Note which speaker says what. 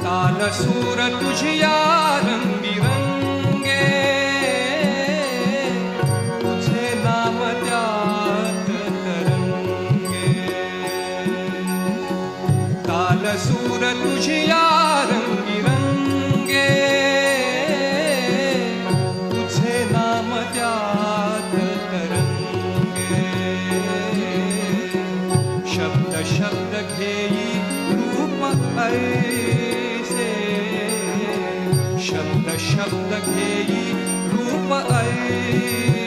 Speaker 1: ताल सूर तुझिया रंगीरंगे, तुझे नाम त्यात तरंगे. ताल सूर तुझिया रंगीरंगे, तुझे नाम त्यात तरंगे. शब्द शब्द घेई रूप ऐसे, शब्द शब्द घेई रूप ऐसे.